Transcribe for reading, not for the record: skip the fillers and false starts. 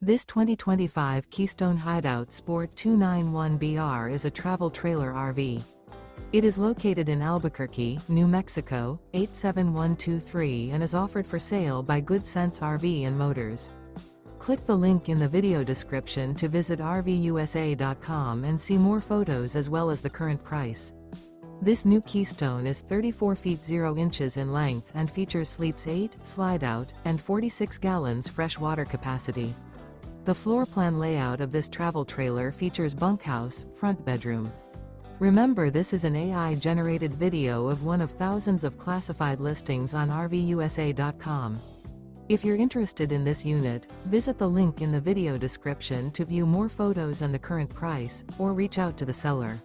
This 2025 Keystone Hideout Sport 291BR is a travel trailer RV. It is located in Albuquerque, New Mexico, 87123 and is offered for sale by Good Sense RV and Motors. Click the link in the video description to visit RVUSA.com and see more photos as well as the current price. This new Keystone is 34 feet 0 inches in length and features sleeps 8, Slideout, and 46 gallons fresh water capacity. The floor plan layout of this travel trailer features bunkhouse, front bedroom. Remember, this is an AI-generated video of one of thousands of classified listings on RVUSA.com. If you're interested in this unit, visit the link in the video description to view more photos and the current price, or reach out to the seller.